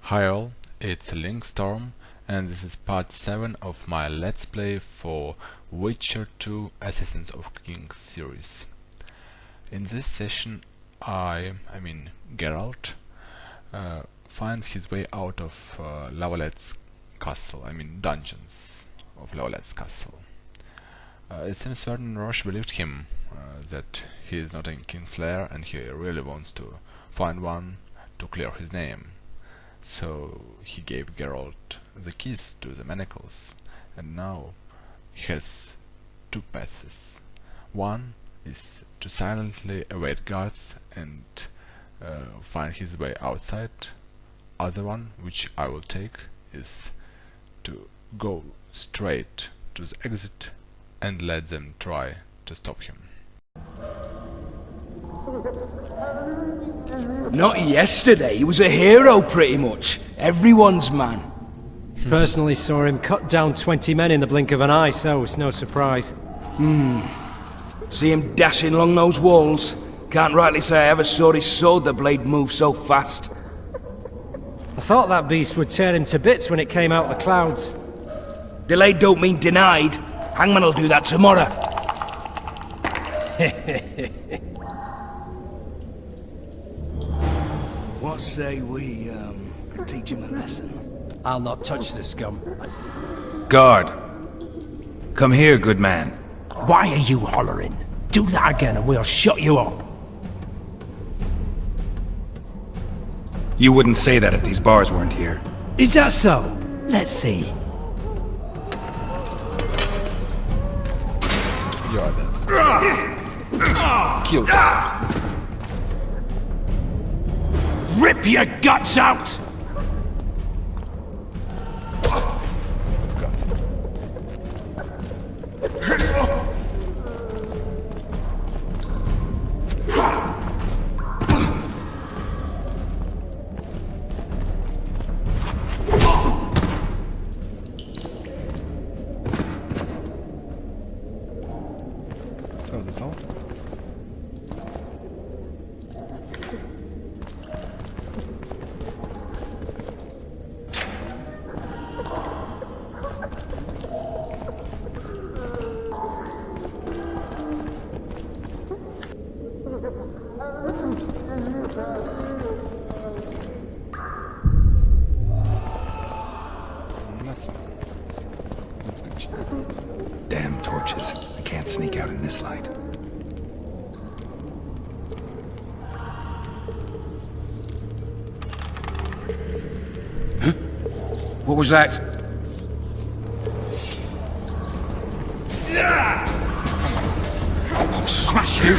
Hi all, it's Lynkstorm and this is part 7 of my Let's Play for Witcher 2 Assassins of Kings series. In this session Geralt finds his way out of La Valette's castle, dungeons of La Valette's castle. It seems certain Roche believed him that he is not a kingslayer and he really wants to find one to clear his name. So he gave Geralt the keys to the manacles, and now he has two paths. One is to silently evade guards and find his way outside. Other one, which I will take, is to go straight to the exit and let them try to stop him. Not yesterday, he was a hero pretty much. Everyone's man. Personally saw him cut down 20 men in the blink of an eye, so it's no surprise. See him dashing along those walls. Can't rightly say I ever saw his sword the blade move so fast. I thought that beast would tear him to bits when it came out of the clouds. Delayed don't mean denied. Hangman'll do that tomorrow. What say we, teach him a lesson? I'll not touch the scum. Guard! Come here, good man. Why are you hollering? Do that again and we'll shut you up. You wouldn't say that if these bars weren't here. Is that so? Let's see. You are dead. Kill him. Rip your guts out! So that's all. Let's continue. Damn torches. I can't sneak out in this light. Huh? What was that? I'll smash you!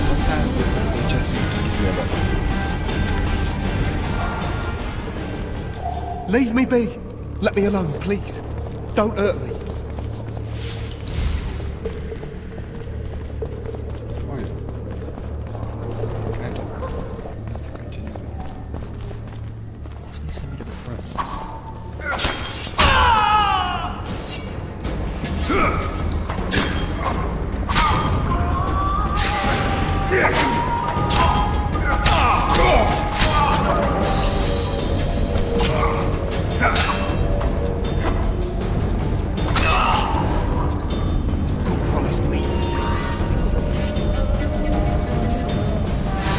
Sometimes they just need to give you a weapon. Leave me be. Let me alone, please. Don't hurt me. Oh yeah. Let's continue then. Please send me to the front.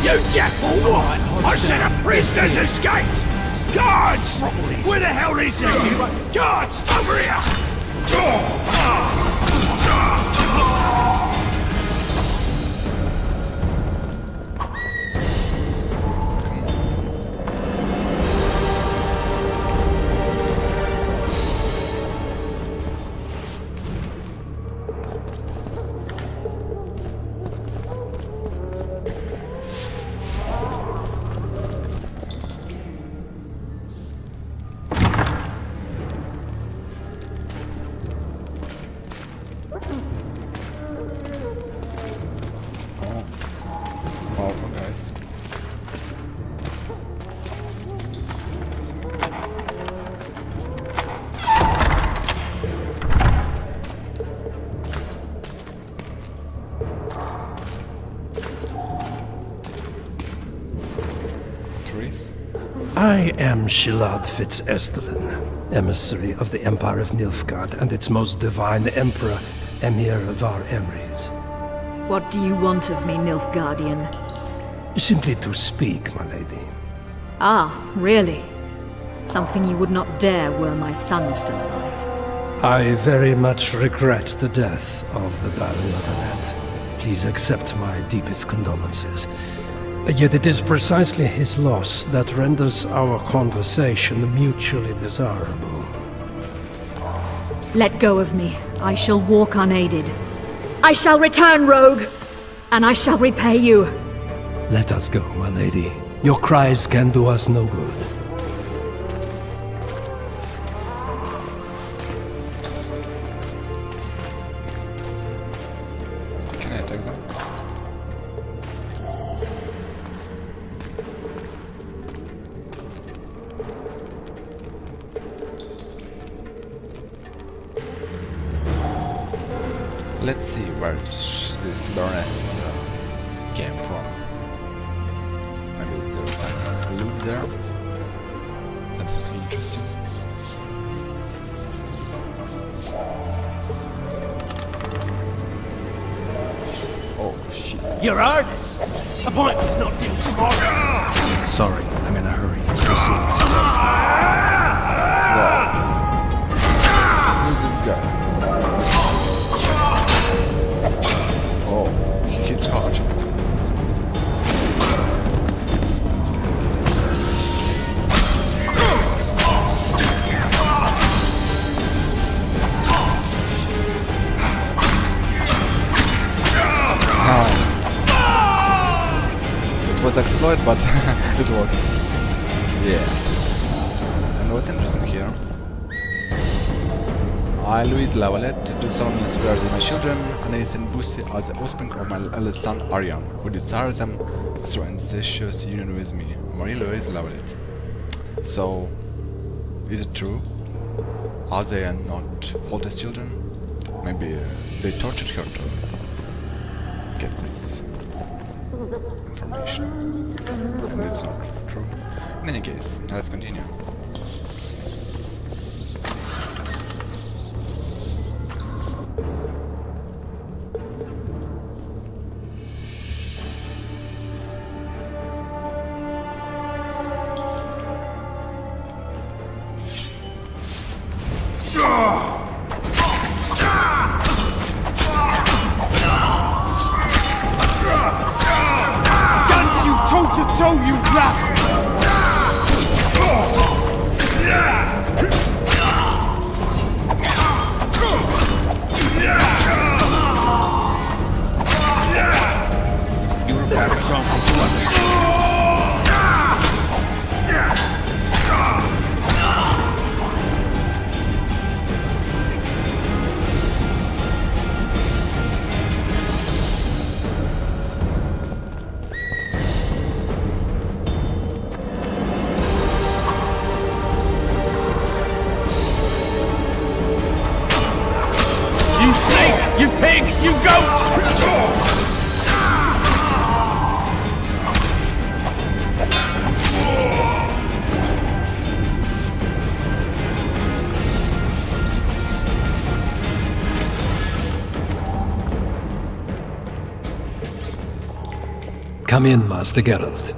You deaf or what? I said a prisoner's escaped! Guards! Where the hell is he? Guards! Over here! Powerful guys. I am Shilad Fitz-Estelin, emissary of the Empire of Nilfgaard and its most divine Emperor, Emir Var Emrys. What do you want of me, Nilfgardian? Simply to speak, my lady. Ah, really? Something you would not dare were my son still alive. I very much regret the death of the Baron La Valette. Please accept my deepest condolences. Yet it is precisely his loss that renders our conversation mutually desirable. Let go of me. I shall walk unaided. I shall return, rogue! And I shall repay you. Let us go, my lady. Your cries can do us no good. Can I attack them? Let's see where this Baroness came from. Maybe there's some loot there. Something interesting. Oh shit. You're hard? Appointment's not due tomorrow. Sorry, I'm in a hurry. Proceed. Who's this guy? Oh, he hits hard. It was exploit, but it worked. Yeah. And what's interesting here? I, Louise La Valette, do solemnly swear that my children, Anais and Bussy, are the offspring of my eldest son, Arian, who desired them through incestuous union with me, Marie-Louise La Valette. So, is it true? Are they not Holter's children? Maybe they tortured her to get this information. And it's not true. In any case, let's continue. Toe-to-toe, you rat! You're a bad example to others. You snake! You pig! You goat! Come in, Master Geralt.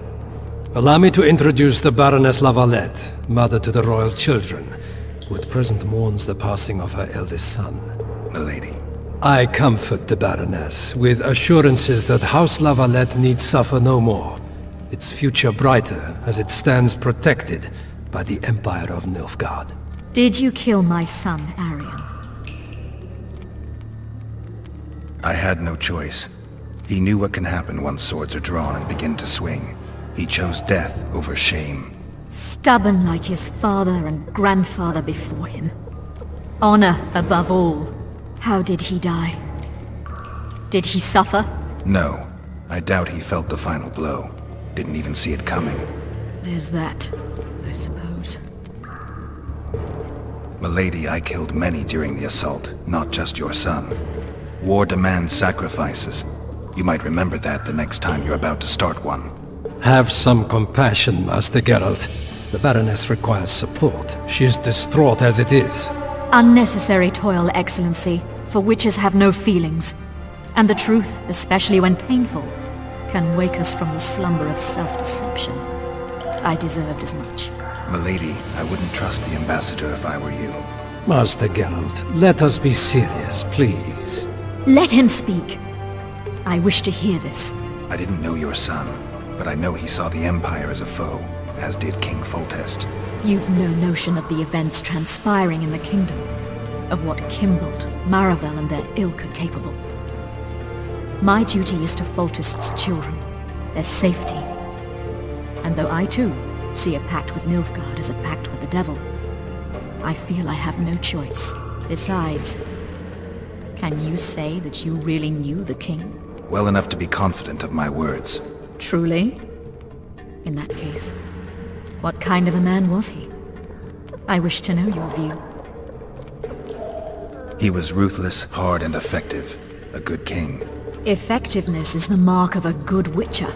Allow me to introduce the Baroness La Valette, mother to the royal children, who at present mourns the passing of her eldest son. Milady. I comfort the Baroness with assurances that House La Valette need suffer no more, its future brighter as it stands protected by the Empire of Nilfgaard. Did you kill my son, Arian? I had no choice. He knew what can happen once swords are drawn and begin to swing. He chose death over shame. Stubborn like his father and grandfather before him. Honor above all. How did he die? Did he suffer? No, I doubt he felt the final blow. Didn't even see it coming. There's that, I suppose. Milady, I killed many during the assault, not just your son. War demands sacrifices. You might remember that the next time you're about to start one. Have some compassion, Master Geralt. The Baroness requires support. She is distraught as it is. Unnecessary toil, Excellency, for witches have no feelings. And the truth, especially when painful, can wake us from the slumber of self-deception. I deserved as much. Milady, I wouldn't trust the ambassador if I were you. Master Geralt, let us be serious, please. Let him speak. I wish to hear this. I didn't know your son, but I know he saw the Empire as a foe, as did King Foltest. You've no notion of the events transpiring in the kingdom, of what Kimbolt, Maravel and their ilk are capable. My duty is to Foltest's children, their safety. And though I too see a pact with Nilfgaard as a pact with the devil, I feel I have no choice. Besides, can you say that you really knew the king? Well enough to be confident of my words. Truly? In that case, what kind of a man was he? I wish to know your view. He was ruthless, hard, and effective. A good king. Effectiveness is the mark of a good witcher.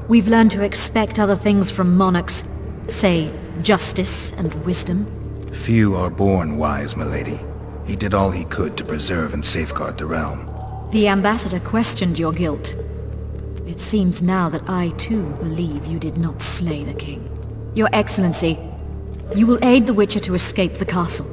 We've learned to expect other things from monarchs, say, justice and wisdom. Few are born wise, milady. He did all he could to preserve and safeguard the realm. The ambassador questioned your guilt. It seems now that I too believe you did not slay the king. Your Excellency, you will aid the Witcher to escape the castle.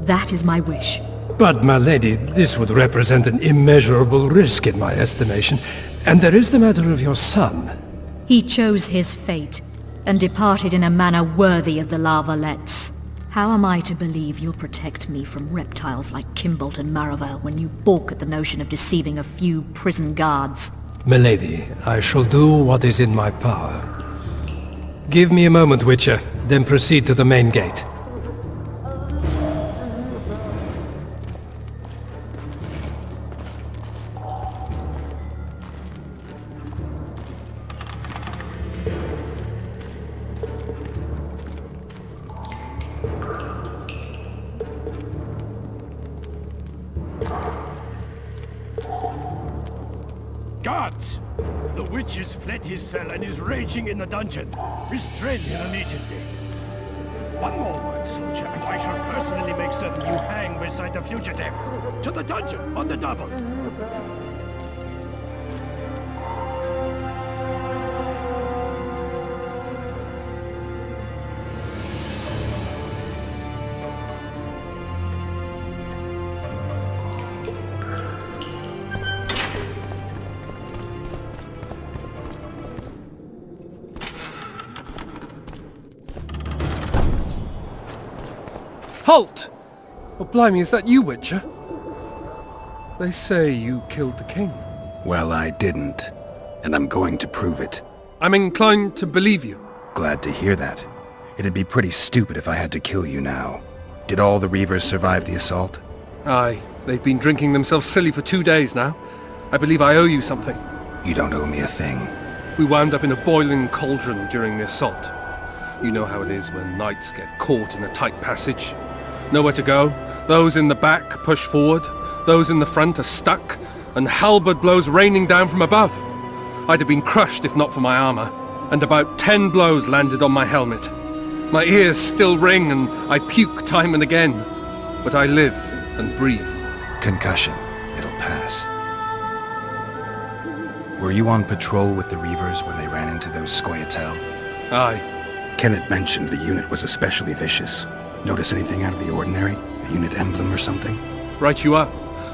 That is my wish. But, my lady, this would represent an immeasurable risk in my estimation. And there is the matter of your son. He chose his fate, and departed in a manner worthy of the La Valettes. How am I to believe you'll protect me from reptiles like Kimbolt and Maravel when you balk at the notion of deceiving a few prison guards? Milady, I shall do what is in my power. Give me a moment, Witcher, then proceed to the main gate. Guards! The witch has fled his cell and is raging in the dungeon. Restrain him immediately. One more word, soldier, and I shall personally make certain you hang beside the fugitive. To the dungeon, on the double. Halt! Oh, blimey, is that you, Witcher? They say you killed the king. Well, I didn't. And I'm going to prove it. I'm inclined to believe you. Glad to hear that. It'd be pretty stupid if I had to kill you now. Did all the Reavers survive the assault? Aye, they've been drinking themselves silly for 2 days now. I believe I owe you something. You don't owe me a thing. We wound up in a boiling cauldron during the assault. You know how it is when knights get caught in a tight passage. Nowhere to go. Those in the back push forward. Those in the front are stuck. And halberd blows raining down from above. I'd have been crushed if not for my armor. And about 10 blows landed on my helmet. My ears still ring and I puke time and again. But I live and breathe. Concussion. It'll pass. Were you on patrol with the Reavers when they ran into those Scoia'tael? Aye. Kenneth mentioned the unit was especially vicious. Notice anything out of the ordinary? A unit emblem or something? Right you are.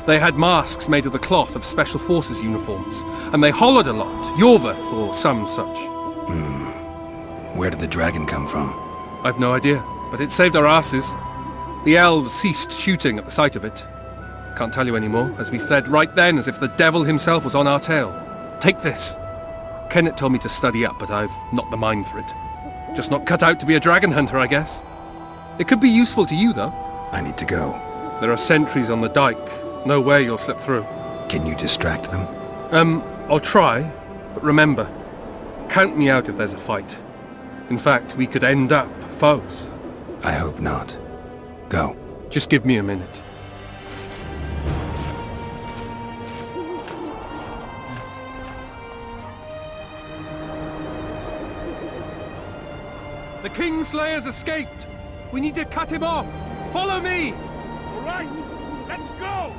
They had masks made of the cloth of Special Forces uniforms, and they hollered a lot, Yorveth or some such. Where did the dragon come from? I've no idea, but it saved our asses. The elves ceased shooting at the sight of it. Can't tell you anymore, as we fled right then as if the devil himself was on our tail. Take this. Kenneth told me to study up, but I've not the mind for it. Just not cut out to be a dragon hunter, I guess. It could be useful to you, though. I need to go. There are sentries on the dike. No way you'll slip through. Can you distract them? I'll try, but remember, count me out if there's a fight. In fact, we could end up foes. I hope not. Go. Just give me a minute. The kingslayer's escaped! We need to cut him off! Follow me! All right, let's go!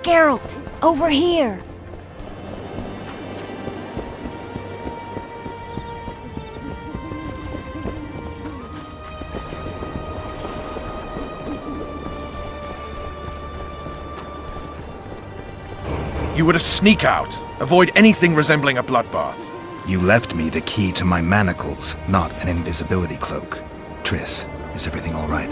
Geralt, over here! You were to sneak out. Avoid anything resembling a bloodbath. You left me the key to my manacles, not an invisibility cloak. Triss, is everything all right?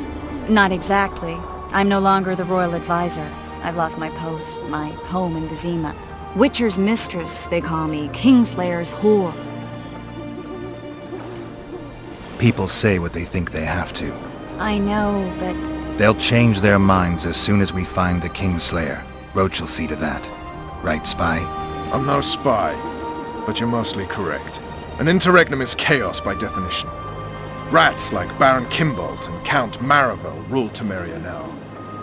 Not exactly. I'm no longer the royal advisor. I've lost my post, my home in Vizima. Witcher's mistress, they call me. Kingslayer's whore. People say what they think they have to. I know, but... They'll change their minds as soon as we find the Kingslayer. Roche will see to that. Right, spy? I'm no spy, but you're mostly correct. An interregnum is chaos by definition. Rats like Baron Kimbolt and Count Maravel rule Temeria now,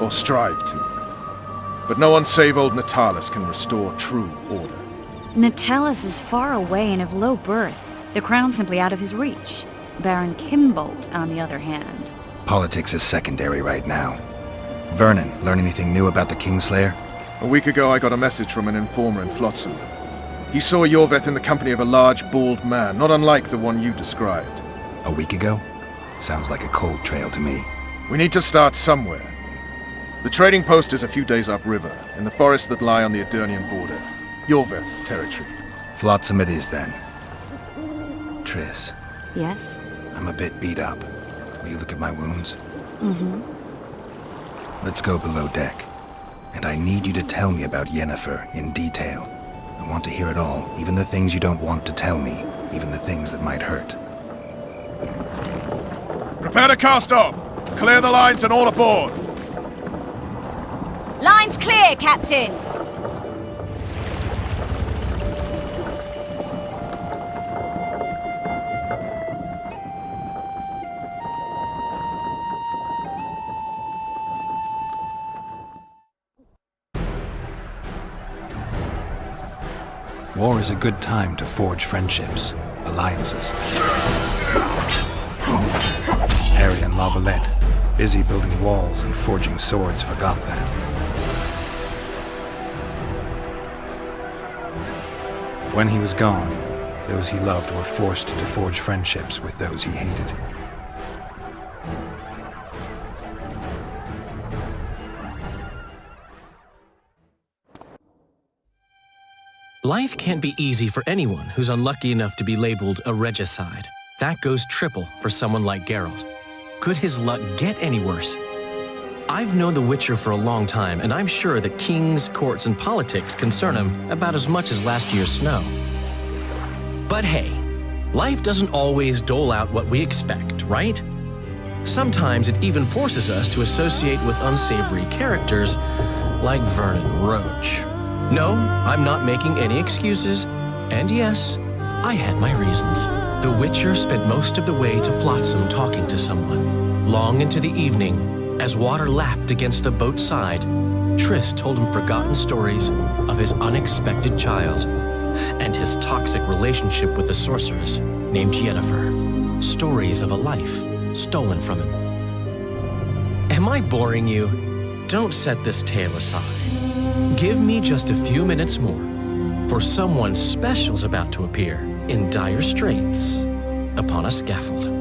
or strive to. But no one save old Natalis can restore true order. Natalis is far away and of low birth. The crown's simply out of his reach. Baron Kimbolt, on the other hand. Politics is secondary right now. Vernon, learn anything new about the Kingslayer? A week ago I got a message from an informer in Flotsam. He saw Yorveth in the company of a large, bald man, not unlike the one you described. A week ago? Sounds like a cold trail to me. We need to start somewhere. The trading post is a few days upriver, in the forests that lie on the Edirnian border. Yorveth's territory. Flotsam it is then. Triss, Yes? I'm a bit beat up. Will you look at my wounds? Mm-hmm. Let's go below deck. And I need you to tell me about Yennefer in detail. I want to hear it all, even the things you don't want to tell me, even the things that might hurt. Prepare to cast off! Clear the lines and all aboard! Line's clear, Captain! War is a good time to forge friendships, alliances. Harry and La Valette, busy building walls and forging swords, forgot that. When he was gone, those he loved were forced to forge friendships with those he hated. Life can't be easy for anyone who's unlucky enough to be labeled a regicide. That goes triple for someone like Geralt. Could his luck get any worse? I've known the Witcher for a long time, and I'm sure that kings, courts, and politics concern him about as much as last year's snow. But hey, life doesn't always dole out what we expect, right? Sometimes it even forces us to associate with unsavory characters like Vernon Roche. No, I'm not making any excuses, and yes, I had my reasons. The Witcher spent most of the way to Flotsam talking to someone. Long into the evening, as water lapped against the boat's side, Triss told him forgotten stories of his unexpected child and his toxic relationship with a sorceress named Yennefer. Stories of a life stolen from him. Am I boring you? Don't set this tale aside. Give me just a few minutes more, for someone special's about to appear in dire straits upon a scaffold.